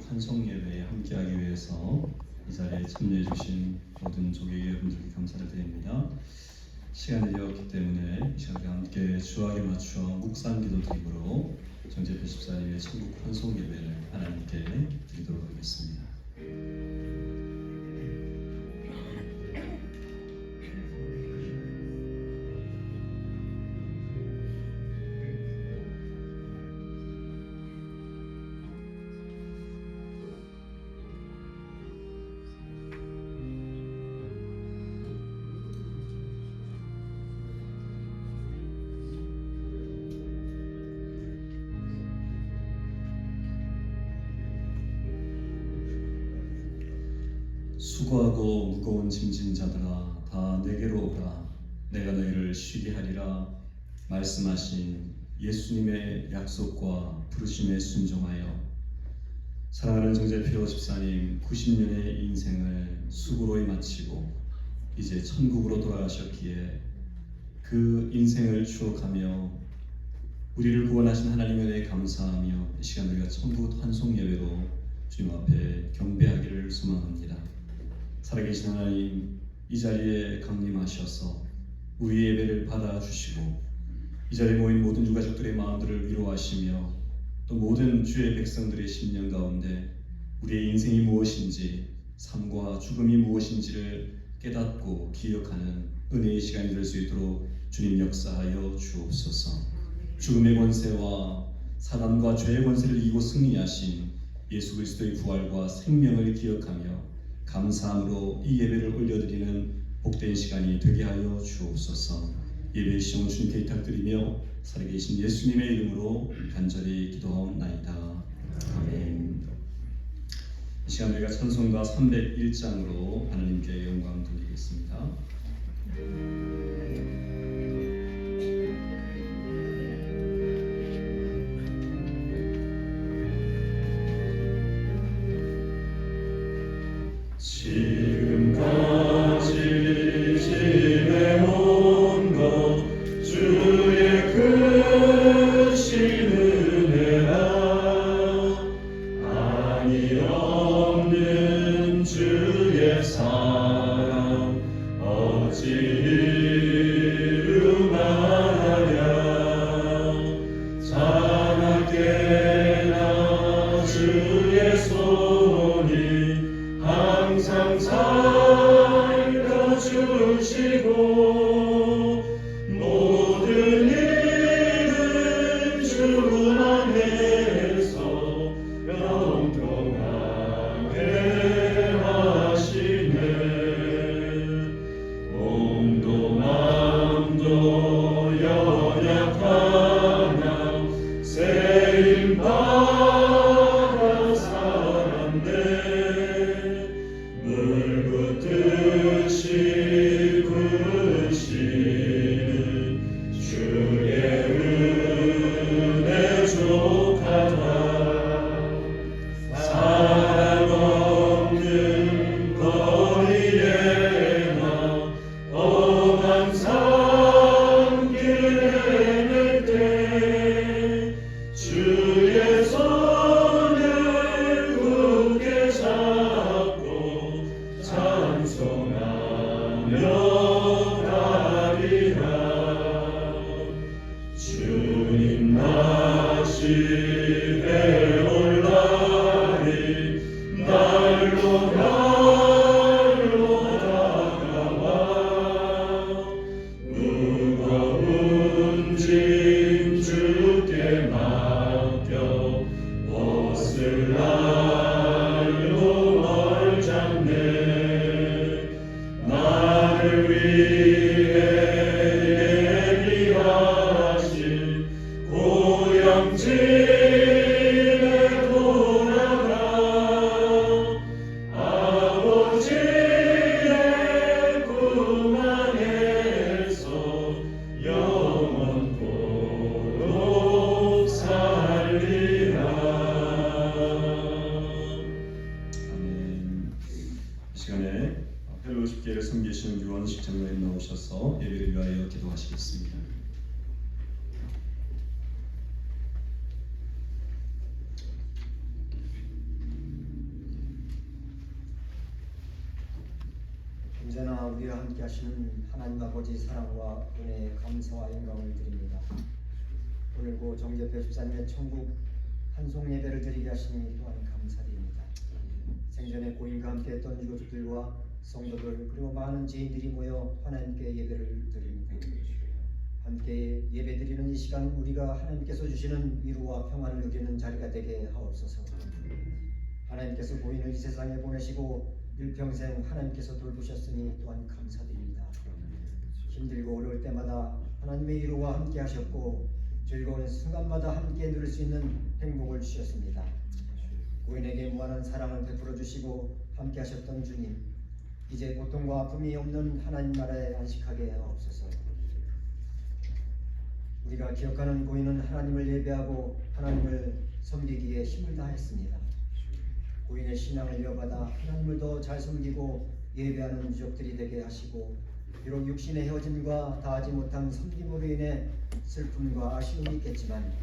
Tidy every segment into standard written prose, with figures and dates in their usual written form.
환송 예배에 함께하기 위해서 이 자리에 참여해 주신 모든 조계 여러분들께 감사를 드립니다. 시간이 되었기 때문에 이 시간에 함께 주하게 맞추어 묵상 기도 드림으로 정재표 집사님의 천국 환송 예배를 하나님께 드리도록 하겠습니다. 수고하고 무거운 짐진 자들아 다 내게로 오라. 내가 너희를 쉬게 하리라. 말씀하신 예수님의 약속과 부르심에 순종하여 사랑하는 정재표 집사님 90년의 인생을 수고로 마치고 이제 천국으로 돌아가셨기에 그 인생을 추억하며 우리를 구원하신 하나님에 대해 감사하며 이 시간 우리가 천국 환송 예배로 주님 앞에 경배하기를 소망합니다. 살아계신 하나님, 이 자리에 강림하셔서 우리 예배를 받아주시고 이 자리에 모인 모든 유가족들의 마음들을 위로하시며 또 모든 주의 백성들의 심령 가운데 우리의 인생이 무엇인지 삶과 죽음이 무엇인지를 깨닫고 기억하는 은혜의 시간이 될 수 있도록 주님 역사하여 주옵소서. 죽음의 권세와 사단과 죄의 권세를 이기고 승리하신 예수 그리스도의 부활과 생명을 기억하며 감사함으로 이 예배를 올려드리는 복된 시간이 되게 하여 주옵소서. 예배의 시험을 주님께 부탁드리며 살아계신 예수님의 이름으로 간절히 기도하옵나이다. 아멘. 이 시간 우리가 찬송가 301장으로 하나님께 영광 돌리겠습니다. 지금까지 지내온 것 주의 크신 은혜라 아니 없는 주의 사랑 어찌 이루마냐 자나깨나 주의 손이 항상 살펴주시고 모든 일은 주 안에서 영통하게 하시네. 몸도 마음도 연약하나 세임받아 살았네. 물붓듯이 부으시는 주의 은혜 족하다. 사랑 없는 거리에나 험한 산길 헤맬 때 주의 손을 굳게 잡고 찬송하며 가리라. 주님 나시되 올라리 날로 다가와 무거운 짐 주께 맡겨 벗을 날로 얼잡네. 나를 위해 예비하신 고향집에 돌아가 아버지의 꿈 안에서 영원토록 살리라. 아멘. 이 시간에 펠로우십계를 섬기시는 유원식 장로님 나오셔서 예배를 위하여 기도하시겠습니다. 하시는 하나님 아버지 사랑과 은혜에 감사와 영광을 드립니다. 오늘고 정재표 집사님의 천국 한송 예배를 드리게 하시니 또한 감사드립니다. 생전에 고인과 함께 했던 유족들과 성도들 그리고 많은 지인들이 모여 하나님께 예배를 드립니다. 함께 예배드리는 이 시간 우리가 하나님께서 주시는 위로와 평안을 누리는 자리가 되게 하옵소서. 하나님께서 고인을 이 세상에 보내시고 일평생 하나님께서 돌보셨으니 또한 감사드립니다. 힘들고 어려울 때마다 하나님의 위로와 함께 하셨고 즐거운 순간마다 함께 누릴 수 있는 행복을 주셨습니다. 고인에게 무한한 사랑을 베풀어 주시고 함께 하셨던 주님, 이제 고통과 아픔이 없는 하나님 나라에 안식하게 하옵소서. 우리가 기억하는 고인은 하나님을 예배하고 하나님을 섬기기에 힘을 다했습니다. 고인의 신앙을 이어받아 하나님을 더 잘 섬기고 예배하는 유족들이 되게 하시고, 비록 육신의 헤어짐과 다하지 못한 섬김으로 인해 슬픔과 아쉬움이 있겠지만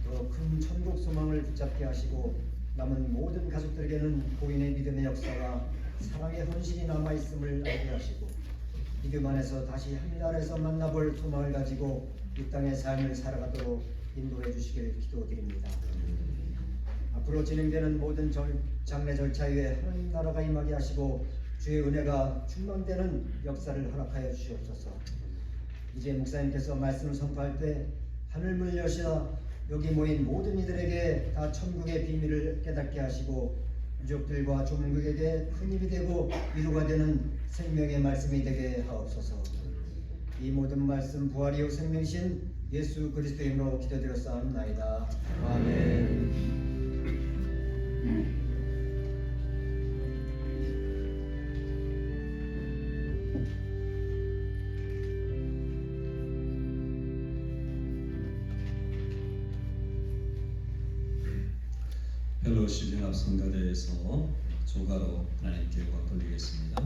더 큰 천국 소망을 붙잡게 하시고 남은 모든 가족들에게는 고인의 믿음의 역사가 사랑의 헌신이 남아있음을 알게 하시고 믿음 안에서 다시 하늘나라에서 만나볼 소망을 가지고 이 땅의 삶을 살아가도록 인도해 주시길 기도드립니다. 앞으로 진행되는 모든 장례 절차 위에 하나님 나라가 임하게 하시고 주의 은혜가 충만되는 역사를 허락하여 주시옵소서. 이제 목사님께서 말씀을 선포할 때 하늘문을 여시나 여기 모인 모든 이들에게 다 천국의 비밀을 깨닫게 하시고 유족들과 조문국에게 큰 힘이 되고 위로가 되는 생명의 말씀이 되게 하옵소서. 이 모든 말씀 부활이요 생명이신 예수 그리스도의 이름으로 기도드렸사옵나이다. 아멘. 펠로십 연합성가대에서 조가로 하나님께 영광 돌리겠습니다.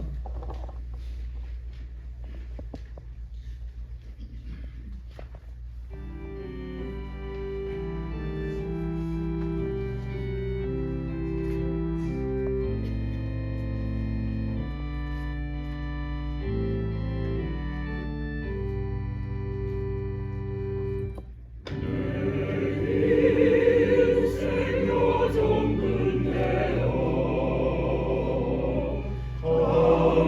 아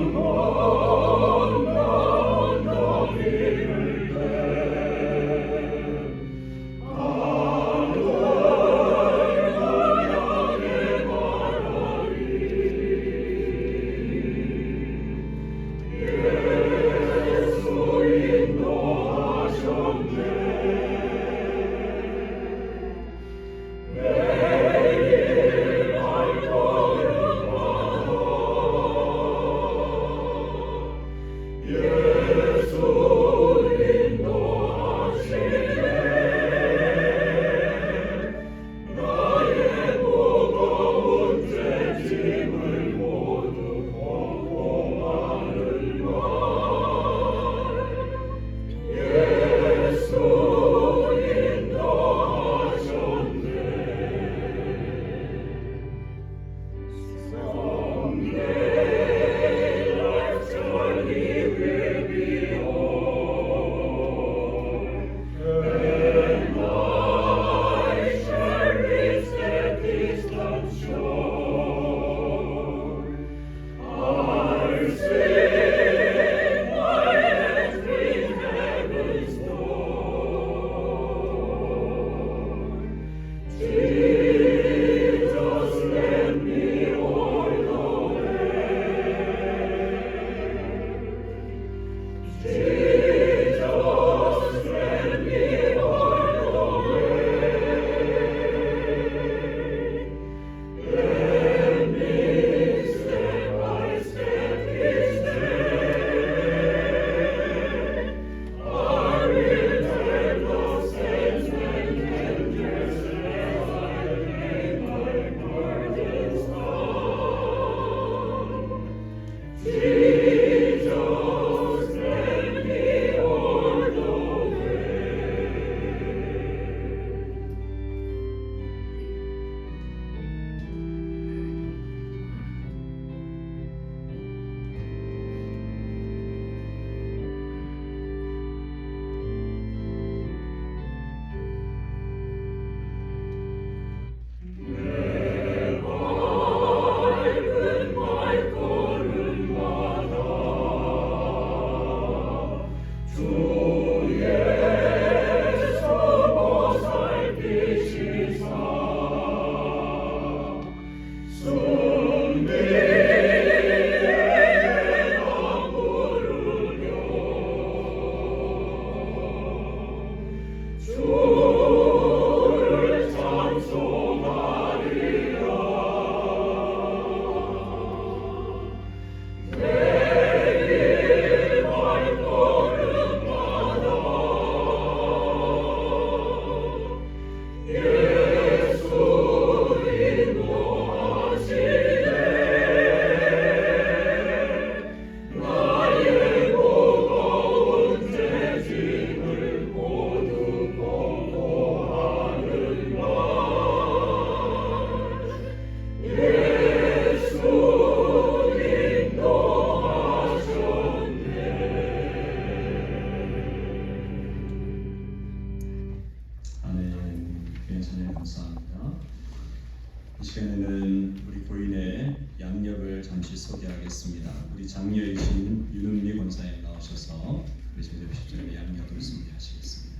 시간에는 우리 고인의 양력을 잠시 소개하겠습니다. 우리 장녀이신 윤은미 권사님 나오셔서 우리 제대십전의 양력을 소개하시겠습니다.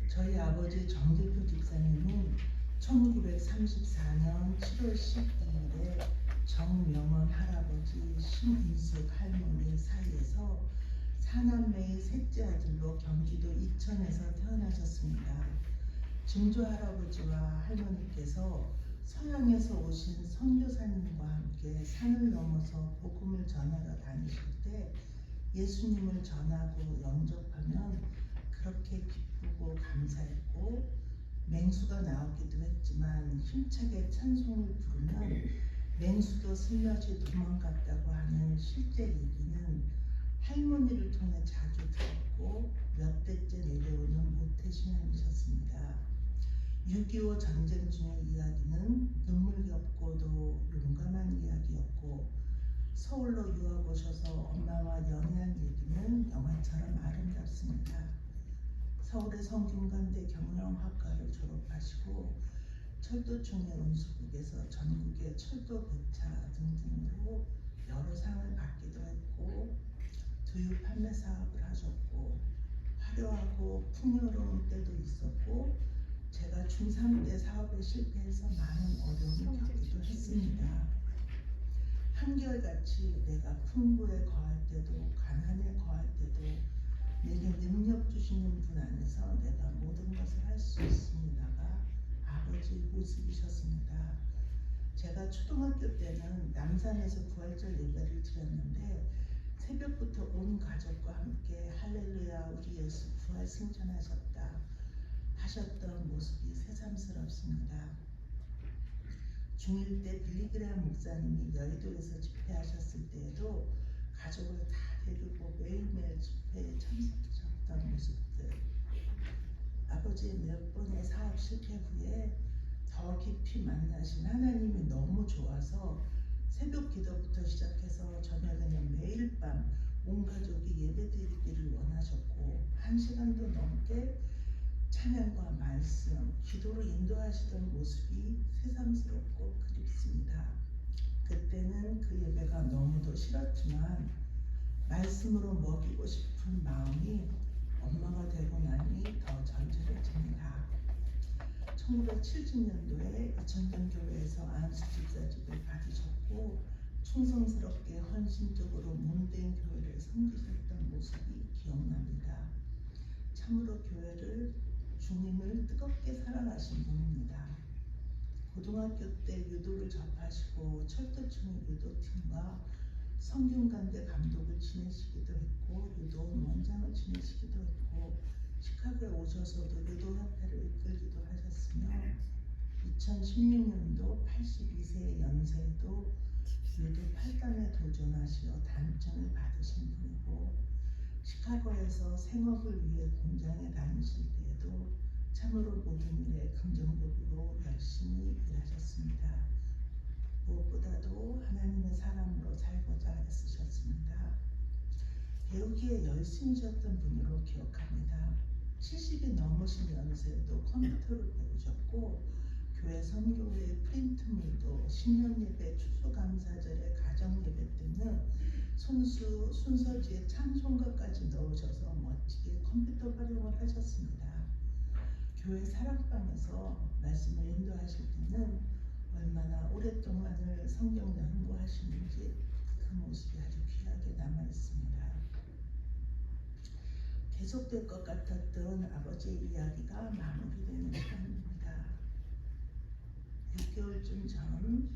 저희 아버지 정대표 집사님은 1934년 7월 12일에 정명원 할아버지, 심은숙 할머니 사이에서 사남매의 셋째 아들로 경기도 이천에서 태어나셨습니다. 증조 할아버지와 할머니께서 서양에서 오신 선교사님과 함께 산을 넘어서 복음을 전하러 다니실 때 예수님을 전하고 영접하면 그렇게 기쁘고 감사했고, 맹수가 나오기도 했지만 힘차게 찬송을 부르면 맹수도 슬며시 도망갔다고 하는 실제 얘기는 할머니를 통해 자주 들었고 몇 대째 내려오는 모태신앙이셨습니다. 6.25 전쟁 중의 이야기는 눈물겹고도 용감한 이야기였고, 서울로 유학 오셔서 엄마와 연애한 얘기는 영화처럼 아름답습니다. 서울의 성균관대 경영학과를 졸업하시고 철도총회 운수국에서 전국의 철도 배차 등등으로 여러 상을 받기도 했고, 두유 판매 사업을 하셨고, 화려하고 풍요로운 때도 있었고, 제가 중3 때 사업에 실패해서 많은 어려움을 겪기도 했습니다. 한결같이 내가 풍부에 거할 때도 가난에 거할 때도 내게 능력 주시는 분 안에서 내가 모든 것을 할 수 있습니다가 아버지의 모습이셨습니다. 제가 초등학교 때는 남산에서 부활절 예배를 드렸는데 새벽부터 온 가족과 함께 할렐루야 우리 예수 부활 승천하셨다 하셨던 모습이 새삼스럽습니다. 중1 때 빌리그레암 목사님이 여의도에서 집회하셨을 때에도 가족을 다 데리고 매일매일 집회에 참석하셨던 모습들, 아버지의 몇 번의 사업 실패 후에 더 깊이 만나신 하나님이 너무 좋아서 새벽 기도부터 시작해서 저녁에는 매일 밤 온 가족이 예배드리기를 원하셨고 1시간도 넘게 찬양과 말씀, 기도로 인도하시던 모습이 새삼스럽고 그립습니다. 그때는 그 예배가 너무도 싫었지만 말씀으로 먹이고 싶은 마음이 엄마가 되고 나니 더 절절해집니다. 1970년도에 이천동교회에서 안수 집사직을 받으셨고 충성스럽게 헌신적으로 문대인 교회를 섬기셨던 모습이 기억납니다. 참으로 교회를 주님을 뜨겁게 사랑하신 분입니다. 고등학교 때 유도를 접하시고 철도총회 유도팀과 성균관대 감독을 지내시기도 했고 유도원 원장을 지내시기도 했고 시카고에 오셔서도 유도협회를 이끌기도 하셨으며 2016년도 82세의 연세에도 유도 8단에 도전하시어 단청을 받으신 분이고 시카고에서 생업을 위해 공장에 다니실 때에도 참으로 모든 일에 긍정적으로 열심히 일하셨습니다. 무엇보다도 하나님의 사람으로 살고자 애쓰셨습니다. 배우기에 열심이셨던 분으로 기억합니다. 70이 넘으신 연세에도 컴퓨터를 배우셨고 교회 선교회 프린트물도 신년 예배, 추수감사절에 가정 예배 때는 순서지에 찬송가까지 넣으셔서 멋지게 컴퓨터 활용을 하셨습니다. 교회 사랑방에서 말씀을 인도하실 때는 얼마나 오랫동안을 성경 연구하시는지 그 모습이 아주 귀하게 남아 있습니다. 계속될 것 같았던 아버지의 이야기가 마무리되는 시간입니다. 6개월쯤 전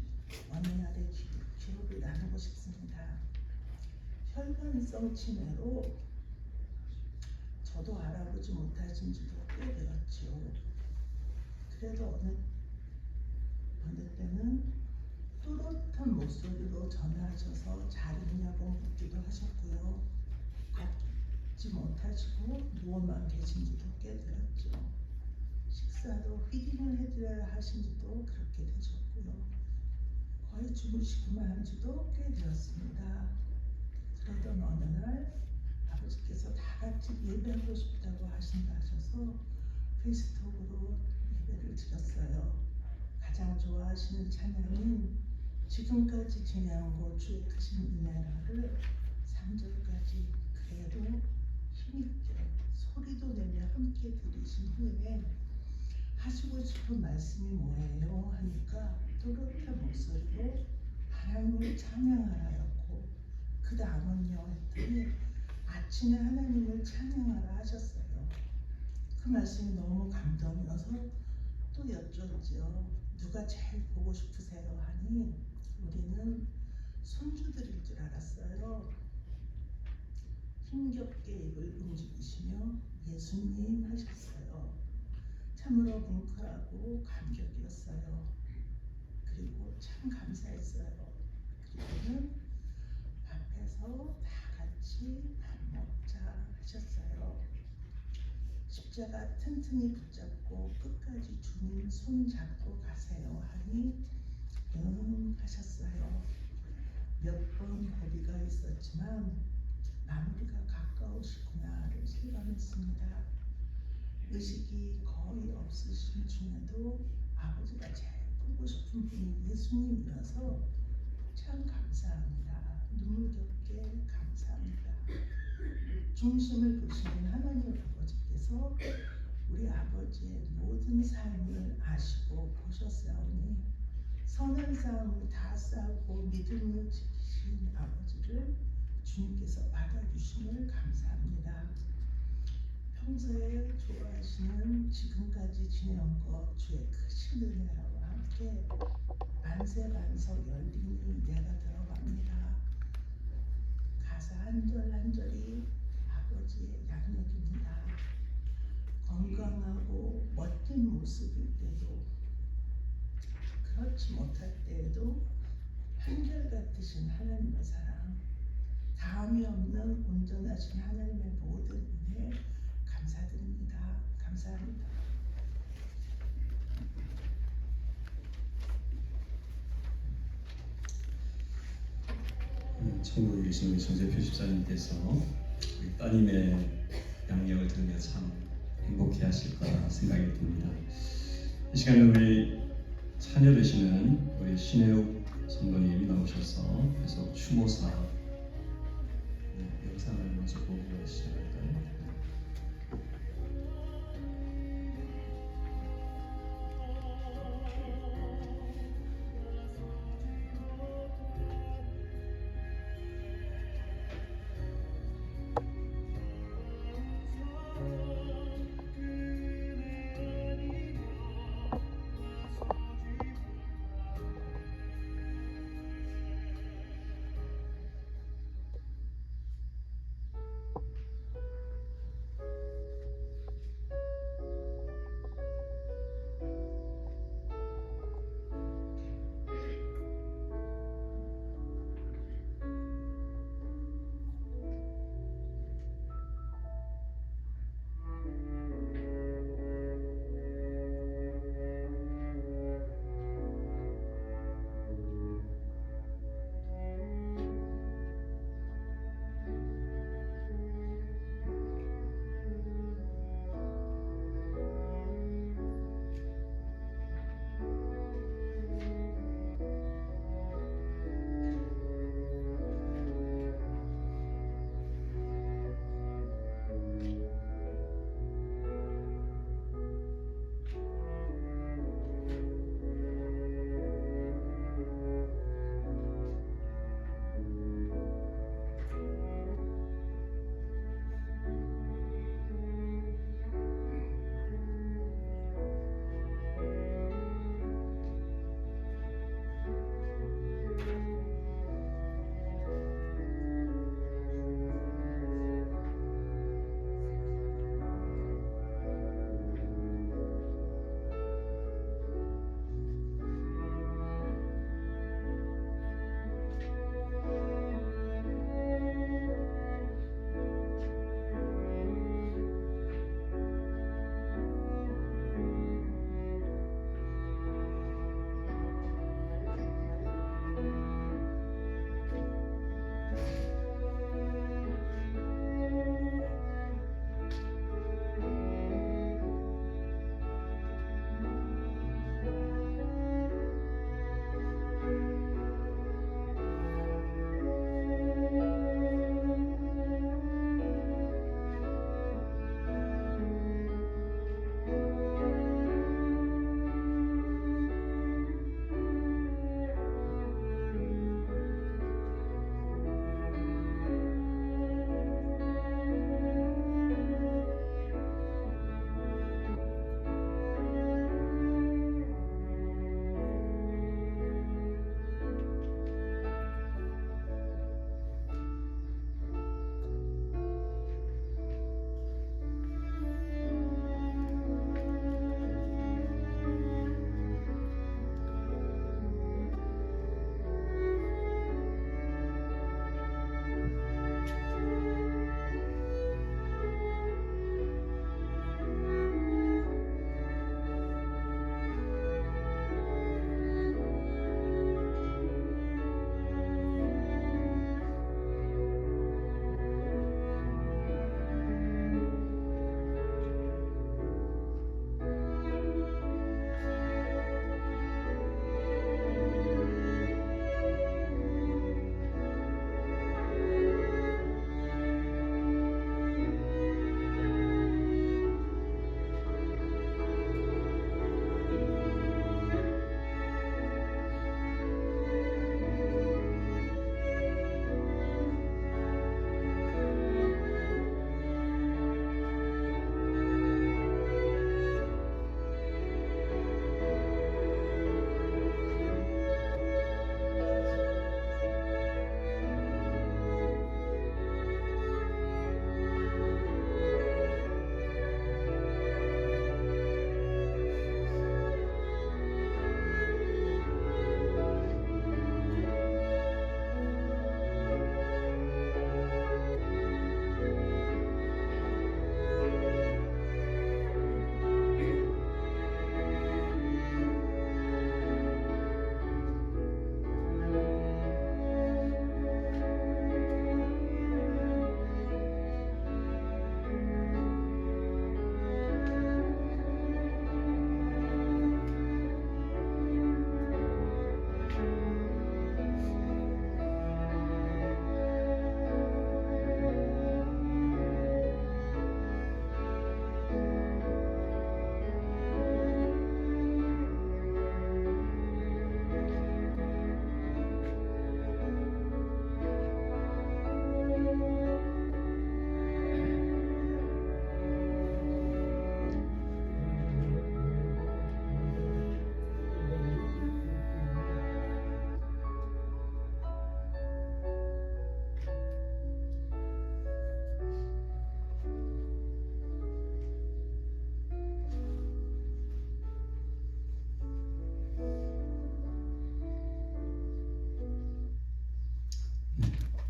어느 날의 기록을 나누고 싶습니다. 혈관성 치매로 저도 알아보지 못하신 지도 꽤 되었지요. 그래도 어느 때는 또렷한 목소리로 전화하셔서 잘 있냐고 묻기도 하셨고요. 걷지 못하시고 누워만 계신 지도 꽤 되었죠. 식사도 피딩을 해드려야 하신 지도 그렇게 되셨고요. 거의 주무시기만 한 지도 꽤 되었습니다. 그러던 어느 날 아버지께서 다 같이 예배하고 싶다고 하신다 하셔서 페이스톡으로 예배를 드렸어요. 가장 좋아하시는 찬양은 지금까지 지내온 주의 크신 은혜라를 3절까지 그래도 힘있게 소리도 내며 함께 들으신 후에 하시고 싶은 말씀이 뭐예요? 하니까 또렷한 목소리로 하나님을 찬양하라였고 그 다음은요 했더니 아침에 하나님을 찬양하라 하셨어요. 그 말씀이 너무 감동이어서 또 여쭈었죠. 누가 제일 보고 싶으세요? 하니 우리는 손주들일 줄 알았어요. 힘겹게 입을 움직이시며 예수님 하셨어요. 참으로 뭉클하고 감격이었어요. 그리고 참 감사했어요. 그리고는 앞에서 다 같이 밥 먹자 하셨어요. 십자가 튼튼히 붙잡고 끝까지 주님 손 잡고 가세요 하니 하셨어요. 몇 번 고비가 있었지만 마무리가 가까우시구나를 실감했습니다. 의식이 거의 없으신 중에도 아버지가 제일 보고 싶은 분이 예수님이어서 참 감사합니다. 눈물겹게 감사합니다. 중심을 보시는 하나님 아버지께서 우리 아버지의 모든 삶을 아시고 보셨사오니 선한 싸움을 다 싸우고 믿음을 지키신 아버지를 주님께서 받아주심을 감사합니다. 평소에 좋아하시는 지금까지 지내온 것 주의 크신 은혜와 함께 만세반석 열림이 내가 들어갑니다. 가사 한 절 한 절이 아버지의 양육입니다. 건강하고 멋진 모습일 때도 그렇지 못할 때에도 한결같으신 하나님의 사랑, 다음이 없는 온전하신 하나님의 모든 은혜 감사드립니다. 감사합니다. 천국에 계신 우리 정재표 집사님께서 우리 따님의 양력을 들으며 참 행복해하실 거라 생각이 듭니다. 이 시간에 우리 자녀 되시는 우리 신혜욱 성도님이 나오셔서 계속 추모사 영상을 먼저 보고 시작할까요?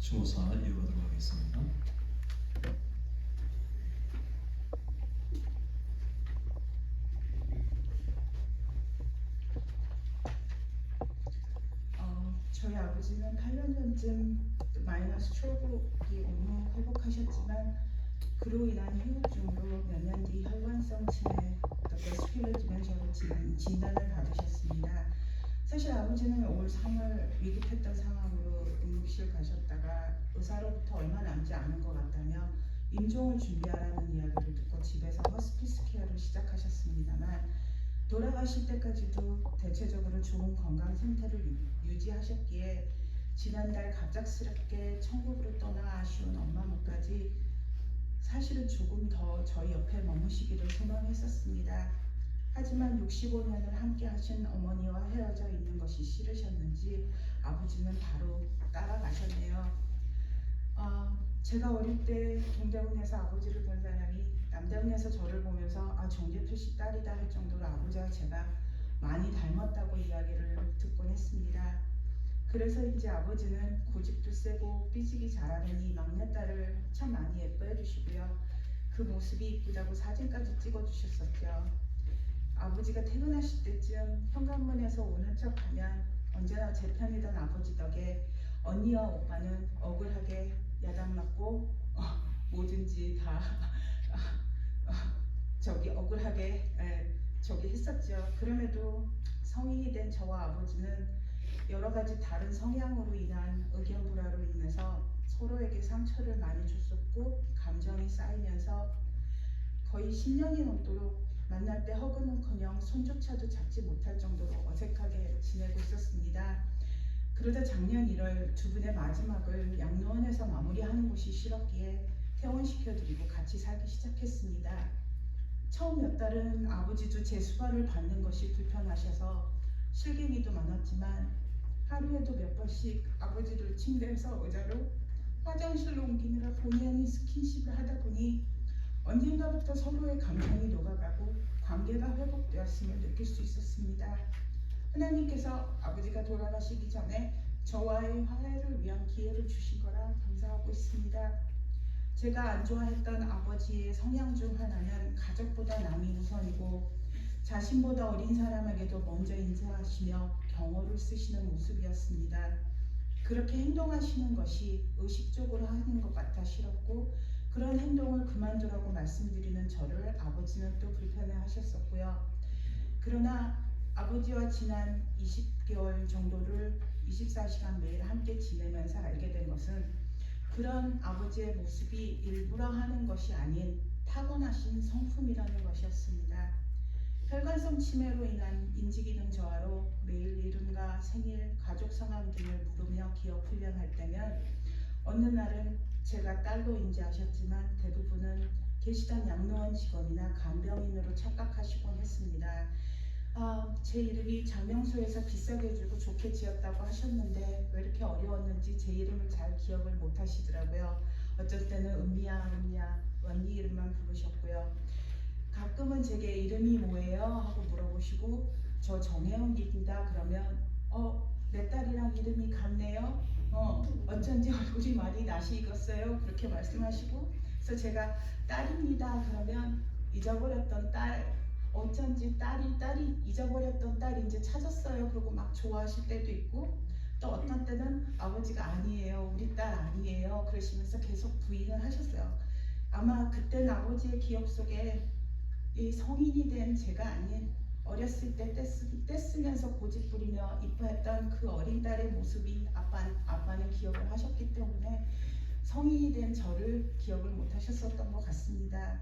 추모사 이어가도록 하겠습니다. 저희 아버지는 8년 전쯤 마이너스 스트로크로 잇몸 회복하셨지만 그로 인한 후유증으로 몇 년 뒤 혈관성 치매, 베스큘러 디멘셔로 진단을 받으셨습니다. 사실 아버지는 올 3월 위급했던 상황으로 응급실 가셨다가 의사로부터 얼마 남지 않은 것 같다며 임종을 준비하라는 이야기를 듣고 집에서 허스피스 케어를 시작하셨습니다만 돌아가실 때까지도 대체적으로 좋은 건강 상태를 유지하셨기에 지난달 갑작스럽게 천국으로 떠나 아쉬운 엄마 몫까지 사실은 조금 더 저희 옆에 머무시기를 소망했었습니다. 하지만 65년을 함께 하신 어머니와 헤어져 있는 것이 싫으셨는지 아버지는 바로 따라가셨네요. 제가 어릴 때 동대문에서 아버지를 본 사람이 남대문에서 저를 보면서 정재표 씨 딸이다 할 정도로 아버지와 제가 많이 닮았다고 이야기를 듣곤 했습니다. 그래서인지 아버지는 고집도 세고 삐지기 잘하는 이 막내딸을 참 많이 예뻐해 주시고요. 그 모습이 이쁘다고 사진까지 찍어 주셨었죠. 아버지가 퇴근하실 때쯤 현관문에서 오는 척하면 언제나 제 편이던 아버지 덕에 언니와 오빠는 억울하게 야단맞고 뭐든지 다 억울하게 했었죠. 그럼에도 성인이 된 저와 아버지는 여러 가지 다른 성향으로 인한 의견 불화로 인해서 서로에게 상처를 많이 줬었고 감정이 쌓이면서 거의 10년이 넘도록 만날 때 허그는커녕 손조차도 잡지 못할 정도로 어색하게 지내고 있었습니다. 그러다 작년 1월 두 분의 마지막을 양로원에서 마무리하는 것이 싫었기에 퇴원시켜드리고 같이 살기 시작했습니다. 처음 몇 달은 아버지도 제 수발을 받는 것이 불편하셔서 실갱이도 많았지만 하루에도 몇 번씩 아버지를 침대에서 의자로 화장실로 옮기느라 본의 아닌 스킨십을 하다 보니 언젠가부터 서로의 감정이 녹아가고 관계가 회복되었음을 느낄 수 있었습니다. 하나님께서 아버지가 돌아가시기 전에 저와의 화해를 위한 기회를 주신 거라 감사하고 있습니다. 제가 안 좋아했던 아버지의 성향 중 하나는 가족보다 남이 우선이고 자신보다 어린 사람에게도 먼저 인사하시며 경어를 쓰시는 모습이었습니다. 그렇게 행동하시는 것이 의식적으로 하는 것 같아 싫었고 그런 행동을 그만두라고 말씀드리는 저를 아버지는 또 불편해하셨었고요. 그러나 아버지와 지난 20개월 정도를 24시간 매일 함께 지내면서 알게 된 것은 그런 아버지의 모습이 일부러 하는 것이 아닌 타고나신 성품이라는 것이었습니다. 혈관성 치매로 인한 인지기능 저하로 매일 이름과 생일, 가족 성함 등을 물으며 기억 훈련할 때면 어느 날은 제가 딸로 인지하셨지만 대부분은 계시던 양로원 직원이나 간병인으로 착각하시곤 했습니다. 제 이름이 장명소에서 비싸게 주고 좋게 지었다고 하셨는데 왜 이렇게 어려웠는지 제 이름을 잘 기억을 못 하시더라고요. 어쩔 때는 은미야 언니 이름만 부르셨고요. 가끔은 제게 이름이 뭐예요? 하고 물어보시고 저 정혜원입니다. 그러면 내 딸이랑 이름이 같네요. 어쩐지 얼굴이 많이 낯이 익었어요. 그렇게 말씀하시고 그래서 제가 딸입니다. 그러면 잊어버렸던 딸 어쩐지 딸이 잊어버렸던 딸 이제 찾았어요. 그러고 막 좋아하실 때도 있고 또 어떤 때는 아버지가 아니에요. 우리 딸 아니에요. 그러시면서 계속 부인을 하셨어요. 아마 그때는 아버지의 기억 속에 이 성인이 된 제가 아닌 어렸을 때 떼쓰면서 고집 부리며 이뻐했던 그 어린 딸의 모습이 아빠는 기억을 하셨기 때문에 성인이 된 저를 기억을 못 하셨었던 것 같습니다.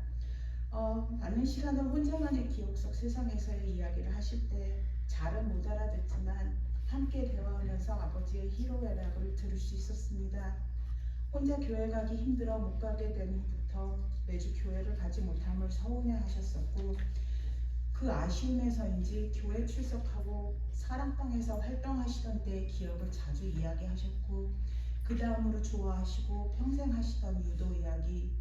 많은 시간을 혼자만의 기억 속 세상에서의 이야기를 하실 때 잘은 못 알아듣지만 함께 대화하면서 아버지의 희로애락을 들을 수 있었습니다. 혼자 교회 가기 힘들어 못 가게 된 후부터 매주 교회를 가지 못함을 서운해 하셨었고 그 아쉬움에서인지 교회 출석하고 사랑방에서 활동하시던 때의 기억을 자주 이야기하셨고 그 다음으로 좋아하시고 평생 하시던 유도 이야기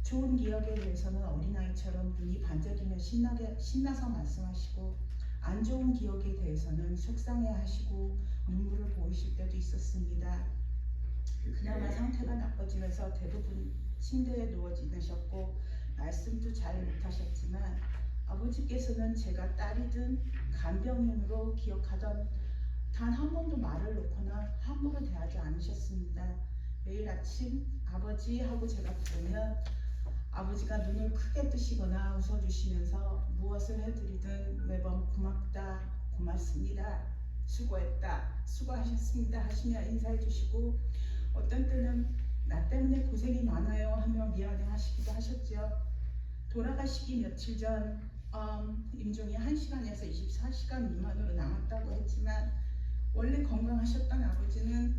좋은 기억에 대해서는 어린아이처럼 눈이 반짝이며 신나서 말씀하시고 안 좋은 기억에 대해서는 속상해하시고 눈물을 보이실 때도 있었습니다. 그나마 상태가 나빠지면서 대부분 침대에 누워 지내셨고 말씀도 잘 못하셨지만 아버지께서는 제가 딸이든 간병인으로 기억하던 단 한 번도 말을 놓거나 함부로 대하지 않으셨습니다. 매일 아침 아버지 하고 제가 부르면 아버지가 눈을 크게 뜨시거나 웃어주시면서 무엇을 해드리든 매번 고맙다, 고맙습니다, 수고했다, 수고하셨습니다 하시며 인사해 주시고 어떤 때는 나 때문에 고생이 많아요 하며 미안해 하시기도 하셨죠. 돌아가시기 며칠 전 임종이 1시간에서 24시간 미만으로 남았다고 했지만 원래 건강하셨던 아버지는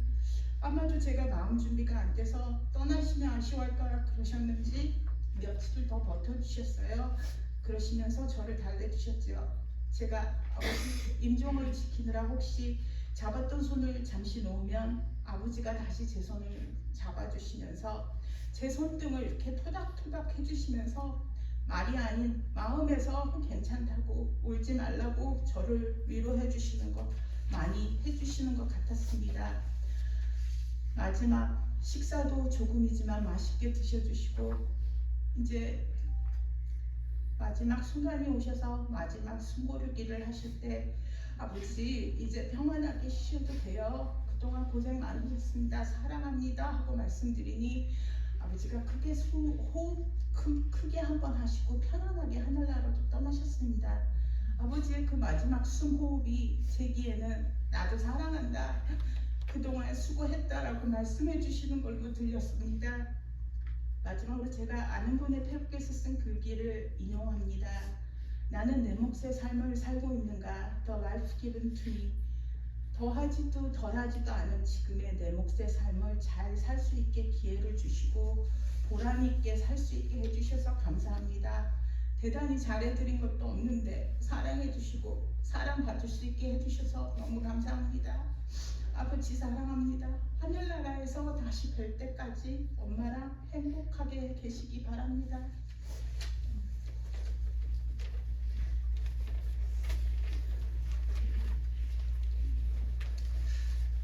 아마도 제가 마음 준비가 안 돼서 떠나시면 아쉬워할 거라 그러셨는지 며칠을 더 버텨주셨어요. 그러시면서 저를 달래주셨죠. 제가 아버지 임종을 지키느라 혹시 잡았던 손을 잠시 놓으면 아버지가 다시 제 손을 잡아주시면서 제 손등을 이렇게 토닥토닥 해주시면서 말이 아닌 마음에서 괜찮다고 울지 말라고 저를 위로해 주시는 것 많이 해주시는 것 같았습니다. 마지막 식사도 조금이지만 맛있게 드셔주시고 이제 마지막 순간이 오셔서 마지막 숨고르기를 하실 때 아버지 이제 평안하게 쉬셔도 돼요. 그동안 고생 많으셨습니다. 사랑합니다 하고 말씀드리니 아버지가 크게 호흡 크게 한번 하시고 편안하게 하늘나라로 떠나셨습니다. 아버지의 그 마지막 숨호흡이 제 귀에는 나도 사랑한다, 그동안 수고했다라고 말씀해 주시는 걸로 들렸습니다. 마지막으로 제가 아는 분의 태국에서 쓴 글귀를 인용합니다. 나는 내 몫의 삶을 살고 있는가? The life given to me. 더하지도 덜하지도 않은 지금의 내 몫의 삶을 잘 살 수 있게 기회를 주시고 보람 있게 살 수 있게 해주셔서 감사합니다. 대단히 잘해드린 것도 없는데 사랑해주시고 사랑받을 수 있게 해주셔서 너무 감사합니다. 아버지 사랑합니다. 하늘나라에서 다시 뵐 때까지 엄마랑 행복하게 계시기 바랍니다.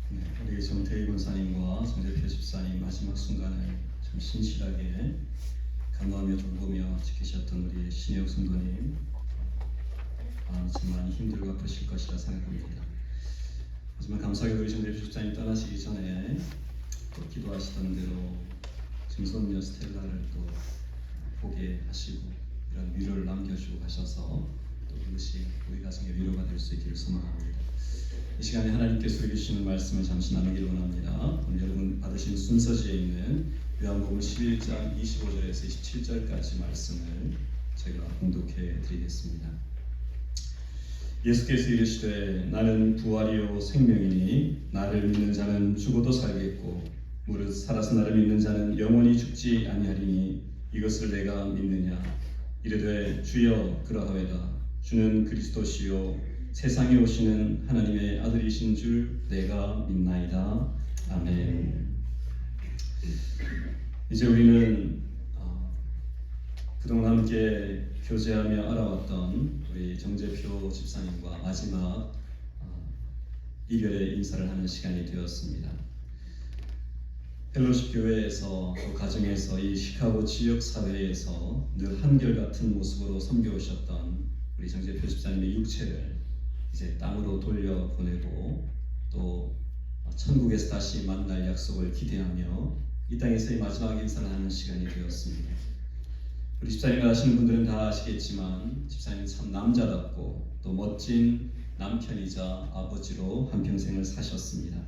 네, 우리 정태희 권사님과 정재표 집사님 마지막 순간을 참 신실하게 간구하며 돌보며 지키셨던 우리 신혜옥 성도님, 정말 힘들고 아프실 것이라 생각합니다. 하지만 감사하게도 우리 정재표 집사님 떠나시기 전에 또 기도하시던 대로 증손녀 스텔라를 또 보게 하시고 이런 위로를 남겨주고 가셔서 또 그것이 우리 가정의 위로가 될 수 있기를 소망합니다. 이 시간에 하나님께서 우리에게 주시는 말씀을 잠시 나누기를 원합니다. 오늘 여러분 받으신 순서지에 있는 요한복음 11장 25절에서 27절까지 말씀을 제가 봉독해 드리겠습니다. 예수께서 이르시되 나는 부활이요 생명이니 나를 믿는 자는 죽어도 살겠고 무릇 살아서 나를 믿는 자는 영원히 죽지 아니하리니 이것을 내가 믿느냐? 이르되 주여 그러하외다. 주는 그리스도시요 세상에 오시는 하나님의 아들이신 줄 내가 믿나이다. 아멘. 이제 우리는 그동안 함께 교제하며 알아왔던 우리 정재표 집사님과 마지막 이별의 인사를 하는 시간이 되었습니다. 펠로십 교회에서 또 가정에서 이 시카고 지역 사회에서 늘 한결같은 모습으로 섬겨오셨던 우리 정재표 집사님의 육체를 이제 땅으로 돌려보내고 또 천국에서 다시 만날 약속을 기대하며 이 땅에서의 마지막 인사를 하는 시간이 되었습니다. 우리 집사님을 아시는 분들은 다 아시겠지만 집사님은 참 남자답고 또 멋진 남편이자 아버지로 한평생을 사셨습니다.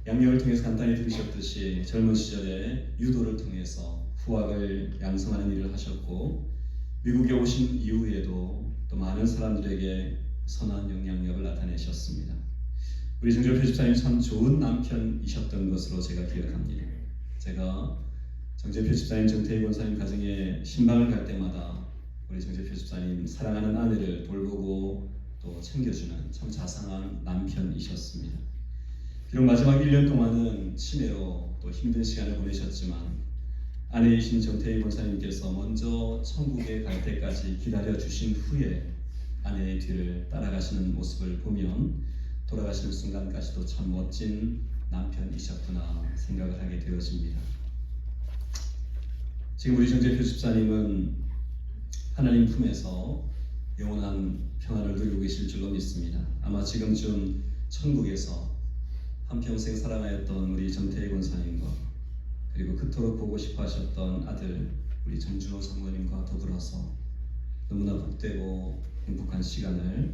양력을 통해서 간단히 들으셨듯이 젊은 시절에 유도를 통해서 후학을 양성하는 일을 하셨고 미국에 오신 이후에도 또 많은 사람들에게 선한 영향력을 나타내셨습니다. 우리 정재표 집사님 참 좋은 남편이셨던 것으로 제가 기억합니다. 제가 정재표 집사님, 정태희 권사님 가정에 신방을 갈 때마다 우리 정재표 집사님 사랑하는 아내를 돌보고 또 챙겨주는 참 자상한 남편이셨습니다. 비록 마지막 1년 동안은 치매로 또 힘든 시간을 보내셨지만 아내이신 정태희 권사님께서 먼저 천국에 갈 때까지 기다려주신 후에 아내의 뒤를 따라가시는 모습을 보면 돌아가시는 순간까지도 참 멋진 남편이셨구나 생각을 하게 되어집니다. 지금 우리 정재표 집사님은 하나님 품에서 영원한 평안을 누리고 계실 줄로 믿습니다. 아마 지금쯤 천국에서 한평생 사랑하였던 우리 정태희 권사님과 그리고 그토록 보고 싶어 하셨던 아들 우리 정준호 장모님과 더불어서 너무나 복되고 행복한 시간을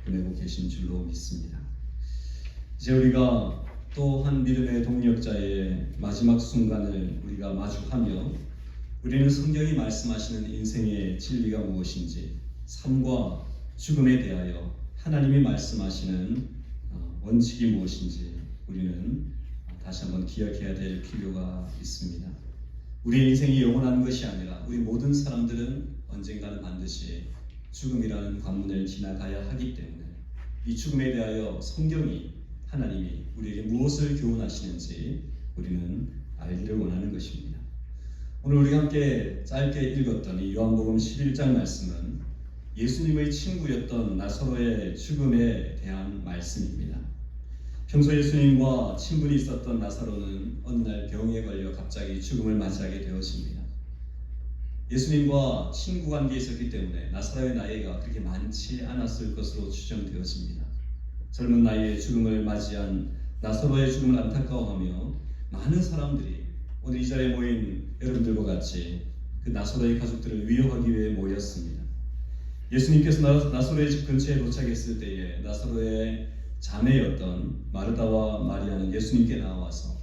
보내고 계신 줄로 믿습니다. 이제 우리가 또 한 믿음의 동력자의 마지막 순간을 우리가 마주하며 우리는 성경이 말씀하시는 인생의 진리가 무엇인지, 삶과 죽음에 대하여 하나님이 말씀하시는 원칙이 무엇인지 우리는 다시 한번 기억해야 될 필요가 있습니다. 우리의 인생이 영원한 것이 아니라 우리 모든 사람들은 언젠가는 반드시 죽음이라는 관문을 지나가야 하기 때문에 이 죽음에 대하여 성경이 하나님이 우리에게 무엇을 교훈하시는지 우리는 알기를 원하는 것입니다. 오늘 우리가 함께 짧게 읽었던 이 요한복음 11장 말씀은 예수님의 친구였던 나사로의 죽음에 대한 말씀입니다. 평소 예수님과 친분이 있었던 나사로는 어느 날 병에 걸려 갑자기 죽음을 맞이하게 되었습니다. 예수님과 친구 관계에 있었기 때문에 나사로의 나이가 그렇게 많지 않았을 것으로 추정되어집니다. 젊은 나이에 죽음을 맞이한 나사로의 죽음을 안타까워하며 많은 사람들이 오늘 이 자리에 모인 여러분들과 같이 그 나사로의 가족들을 위로하기 위해 모였습니다. 예수님께서 나사로의 집 근처에 도착했을 때에 나사로의 자매였던 마르다와 마리아는 예수님께 나와서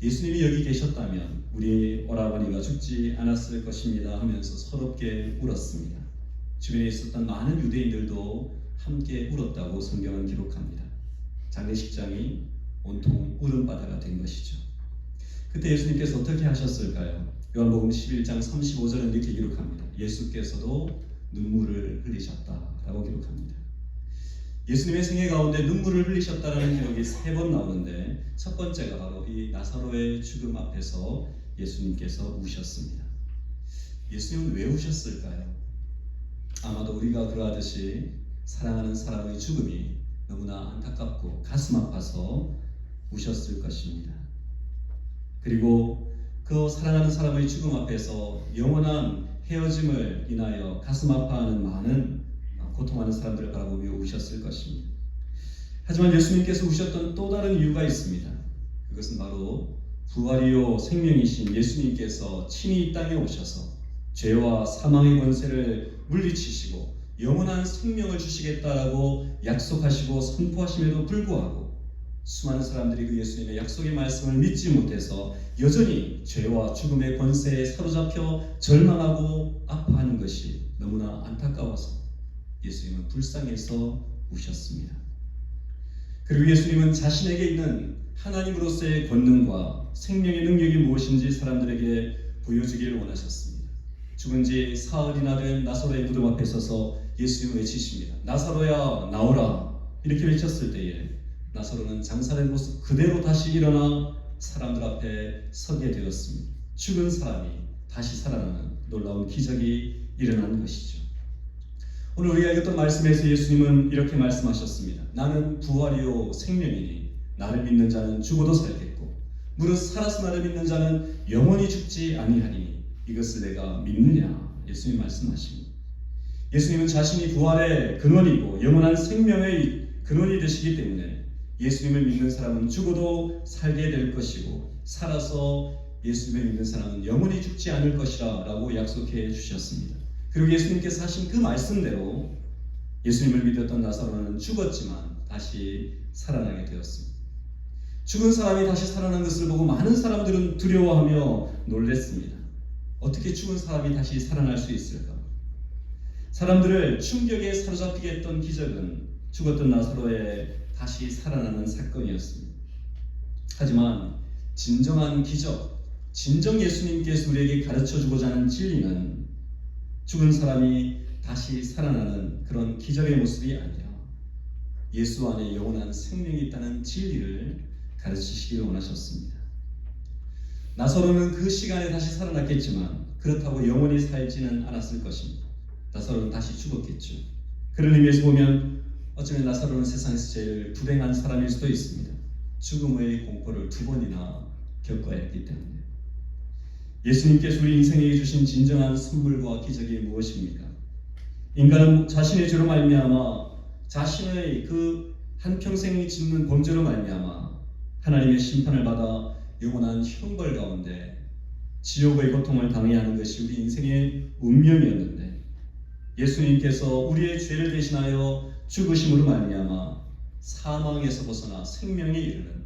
예수님이 여기 계셨다면 우리 오라버니가 죽지 않았을 것입니다 하면서 서럽게 울었습니다. 주변에 있었던 많은 유대인들도 함께 울었다고 성경은 기록합니다. 장례식장이 온통 울음바다가 된 것이죠. 그때 예수님께서 어떻게 하셨을까요? 요한복음 11장 35절은 이렇게 기록합니다. 예수께서도 눈물을 흘리셨다라고 기록합니다. 예수님의 생애 가운데 눈물을 흘리셨다라는 기록이 3번 나오는데 첫 번째가 바로 이 나사로의 죽음 앞에서 예수님께서 우셨습니다. 예수님은 왜 우셨을까요? 아마도 우리가 그러하듯이 사랑하는 사람의 죽음이 너무나 안타깝고 가슴 아파서 우셨을 것입니다. 그리고 그 사랑하는 사람의 죽음 앞에서 영원한 헤어짐을 인하여 가슴 아파하는 많은 고통하는 사람들을 바라보며 우셨을 것입니다. 하지만 예수님께서 우셨던 또 다른 이유가 있습니다. 그것은 바로 부활이요 생명이신 예수님께서 친히 이 땅에 오셔서 죄와 사망의 권세를 물리치시고 영원한 생명을 주시겠다라고 약속하시고 선포하심에도 불구하고 수많은 사람들이 그 예수님의 약속의 말씀을 믿지 못해서 여전히 죄와 죽음의 권세에 사로잡혀 절망하고 아파하는 것이 너무나 안타까워서 예수님은 불쌍해서 우셨습니다. 그리고 예수님은 자신에게 있는 하나님으로서의 권능과 생명의 능력이 무엇인지 사람들에게 보여주기를 원하셨습니다. 죽은 지 사흘이나 된 나사로의 무덤 앞에 서서 예수님을 외치십니다. 나사로야 나오라 이렇게 외쳤을 때에 나사로는 장사된 모습 그대로 다시 일어나 사람들 앞에 서게 되었습니다. 죽은 사람이 다시 살아나는 놀라운 기적이 일어난 것이죠. 오늘 우리가 읽었던 말씀에서 예수님은 이렇게 말씀하셨습니다. 나는 부활이요 생명이니 나를 믿는 자는 죽어도 살겠고 무릇 살아서 나를 믿는 자는 영원히 죽지 아니하리니 이것을 내가 믿느냐 예수님 말씀하십니다. 예수님은 자신이 부활의 근원이고 영원한 생명의 근원이 되시기 때문에 예수님을 믿는 사람은 죽어도 살게 될 것이고 살아서 예수님을 믿는 사람은 영원히 죽지 않을 것이라 라고 약속해 주셨습니다. 그리고 예수님께서 하신 그 말씀대로 예수님을 믿었던 나사로는 죽었지만 다시 살아나게 되었습니다. 죽은 사람이 다시 살아난 것을 보고 많은 사람들은 두려워하며 놀랐습니다. 어떻게 죽은 사람이 다시 살아날 수 있을까? 사람들을 충격에 사로잡히게 했던 기적은 죽었던 나사로의 다시 살아나는 사건이었습니다. 하지만 진정한 기적, 진정 예수님께서 우리에게 가르쳐주고자 하는 진리는 죽은 사람이 다시 살아나는 그런 기적의 모습이 아니라 예수 안에 영원한 생명이 있다는 진리를 가르치시길 원하셨습니다. 나사로는 그 시간에 다시 살아났겠지만 그렇다고 영원히 살지는 않았을 것입니다. 나사로는 다시 죽었겠죠. 그런 의미에서 보면 어쩌면 나사로는 세상에서 제일 불행한 사람일 수도 있습니다. 죽음의 공포를 2번이나 겪어야 했기 때문에 예수님께서 우리 인생에 주신 진정한 선물과 기적이 무엇입니까? 인간은 자신의 죄로 말미암아 자신의 그 한평생이 짓는 범죄로 말미암아 하나님의 심판을 받아 영원한 형벌 가운데 지옥의 고통을 당해야 하는 것이 우리 인생의 운명이었는데 예수님께서 우리의 죄를 대신하여 죽으심으로 말미암아 사망에서 벗어나 생명에 이르는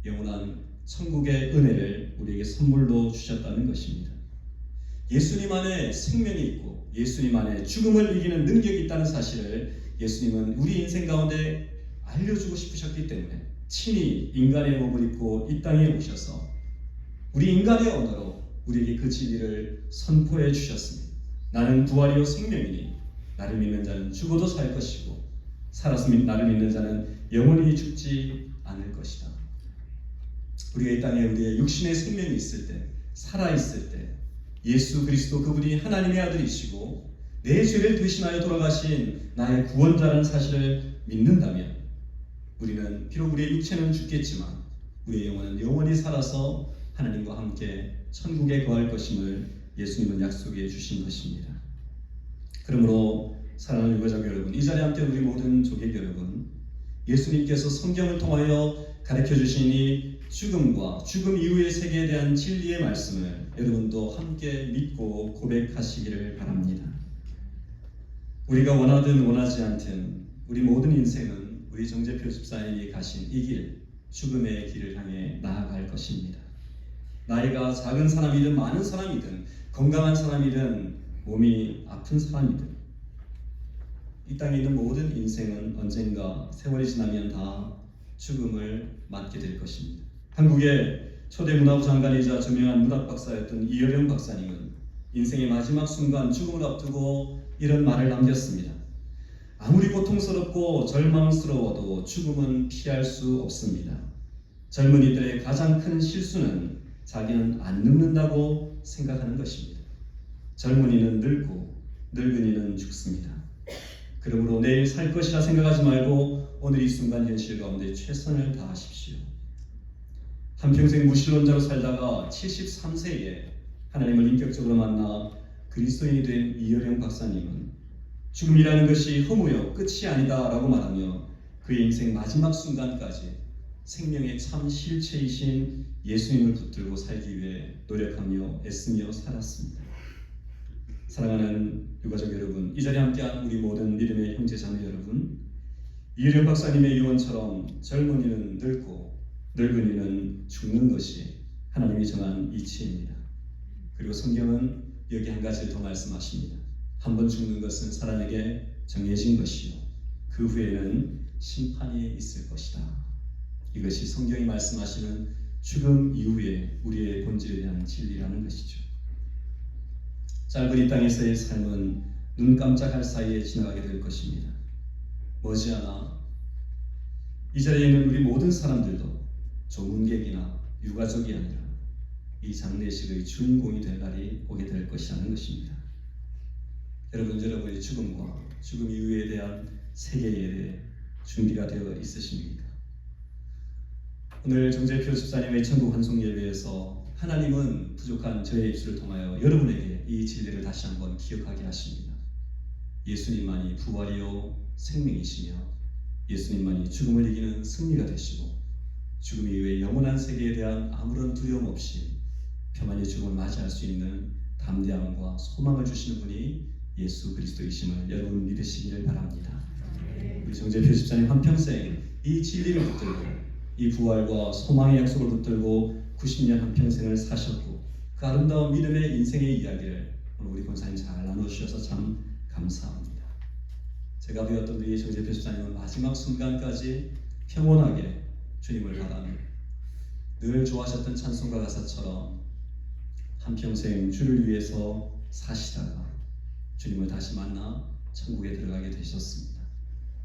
영원한 천국의 은혜를 우리에게 선물로 주셨다는 것입니다. 예수님 안에 생명이 있고 예수님 안에 죽음을 이기는 능력이 있다는 사실을 예수님은 우리 인생 가운데 알려주고 싶으셨기 때문에 친히 인간의 몸을 입고 이 땅에 오셔서 우리 인간의 언어로 우리에게 그 진리를 선포해 주셨습니다. 나는 부활이요 생명이니 나를 믿는 자는 죽어도 살 것이고 살아서 나를 믿는 자는 영원히 죽지 않을 것이다. 우리가 이 땅에 우리의 육신의 생명이 있을 때, 살아있을 때 예수 그리스도 그분이 하나님의 아들이시고 내 죄를 대신하여 돌아가신 나의 구원자라는 사실을 믿는다면 우리는 비록 우리의 육체는 죽겠지만 우리의 영혼은 영원히 살아서 하나님과 함께 천국에 거할 것임을 예수님은 약속해 주신 것입니다. 그러므로 사랑하는 유가족 여러분, 이 자리에 함께 우리 모든 조객 여러분, 예수님께서 성경을 통하여 가르쳐 주신 이 죽음과 죽음 이후의 세계에 대한 진리의 말씀을 여러분도 함께 믿고 고백하시기를 바랍니다. 우리가 원하든 원하지 않든 우리 모든 인생은 우리 정재표 집사님이 가신 이 길, 죽음의 길을 향해 나아갈 것입니다. 나이가 작은 사람이든 많은 사람이든 건강한 사람이든 몸이 아픈 사람이든 이 땅에 있는 모든 인생은 언젠가 세월이 지나면 다 죽음을 맞게 될 것입니다. 한국의 초대 문화부 장관이자 저명한 문학 박사였던 이어령 박사님은 인생의 마지막 순간 죽음을 앞두고 이런 말을 남겼습니다. 아무리 고통스럽고 절망스러워도 죽음은 피할 수 없습니다. 젊은이들의 가장 큰 실수는 자기는 안 늙는다고 생각하는 것입니다. 젊은이는 늙고 늙은이는 죽습니다. 그러므로 내일 살 것이라 생각하지 말고 오늘 이 순간 현실 가운데 최선을 다하십시오. 한평생 무신론자로 살다가 73세에 하나님을 인격적으로 만나 그리스도인이 된 이어령 박사님은 죽음이라는 것이 허무요 끝이 아니다 라고 말하며 그의 인생 마지막 순간까지 생명의 참 실체이신 예수님을 붙들고 살기 위해 노력하며 애쓰며 살았습니다. 사랑하는 유가족 여러분, 이 자리에 함께한 우리 모든 믿음의 형제 자매 여러분, 이어령 박사님의 유언처럼 젊은이는 늙고 늙은이는 죽는 것이 하나님이 정한 이치입니다. 그리고 성경은 여기 한 가지를 더 말씀하십니다. 한 번 죽는 것은 사람에게 정해진 것이요 그 후에는 심판이 있을 것이다. 이것이 성경이 말씀하시는 죽음 이후에 우리의 본질에 대한 진리라는 것이죠. 짧은 이 땅에서의 삶은 눈 깜짝할 사이에 지나가게 될 것입니다. 머지않아 이 자리에 있는 우리 모든 사람들도 조문객이나 유가족이 아니라 이 장례식의 주인공이 될 날이 오게 될 것이라는 것입니다. 여러분의 죽음과 죽음 이후에 대한 세계에 대해 준비가 되어 있으십니까? 오늘 정재표 집사님의 천국 환송 예배에서 하나님은 부족한 저의 입술을 통하여 여러분에게 이 진리를 다시 한번 기억하게 하십니다. 예수님만이 부활이요 생명이시며 예수님만이 죽음을 이기는 승리가 되시고 죽음 이후의 영원한 세계에 대한 아무런 두려움 없이 평안히 죽음을 맞이할 수 있는 담대함과 소망을 주시는 분이 예수 그리스도이심을 여러분 믿으시기를 바랍니다. 우리 정재표 집사님 한평생 이 진리를 붙들고 이 부활과 소망의 약속을 붙들고 90년 한평생을 사셨고 그 아름다운 믿음의 인생의 이야기를 오늘 우리 권사님 잘 나눠주셔서 참 감사합니다. 제가 배웠던 우리 정재표 집사님은 마지막 순간까지 평온하게 주님을 바라며 늘 좋아하셨던 찬송가 가사처럼 한평생 주를 위해서 사시다가 주님을 다시 만나 천국에 들어가게 되셨습니다.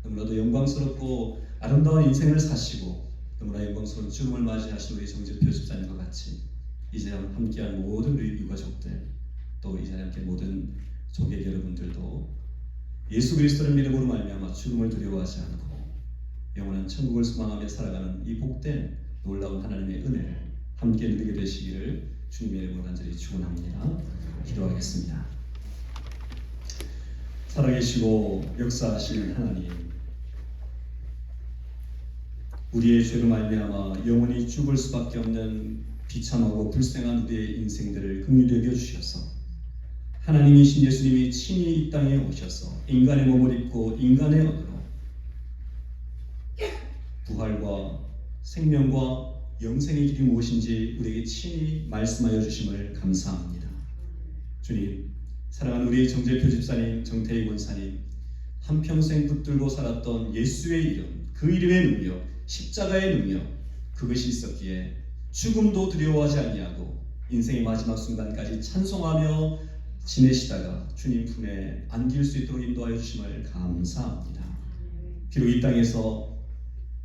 너무나도 영광스럽고 아름다운 인생을 사시고 너무나 영광스러운 죽음을 맞이하신 우리 정재표 집사님과 같이 이제 함께한 모든 우리 유가족들 또 이 자리에 함께 모든 조객 여러분들도 예수 그리스도를 믿음으로 말미암아 죽음을 두려워하지 않고 영원한 천국을 소망하며 살아가는 이 복된 놀라운 하나님의 은혜를 함께 누리게 되시기를 주님의 이름으로 간절히 축원합니다. 기도하겠습니다. 살아계시고 역사하시는 하나님, 우리의 죄로 말미암아 영원히 죽을 수밖에 없는 비참하고 불쌍한 우리의 인생들을 긍휼히 여겨 주셔서 하나님이신 예수님이 친히 이 땅에 오셔서 인간의 몸을 입고 인간의 언어로 부활과 생명과 영생의 길이 무엇인지 우리에게 친히 말씀하여 주심을 감사합니다. 주님, 사랑하는 우리 정재표 집사님, 정태희 권사님, 한평생 붙들고 살았던 예수의 이름, 그 이름의 능력, 십자가의 능력, 그것이 있었기에 죽음도 두려워하지 아니하고 인생의 마지막 순간까지 찬송하며 지내시다가 주님 품에 안길 수 있도록 인도하여 주심을 감사합니다. 비록 이 땅에서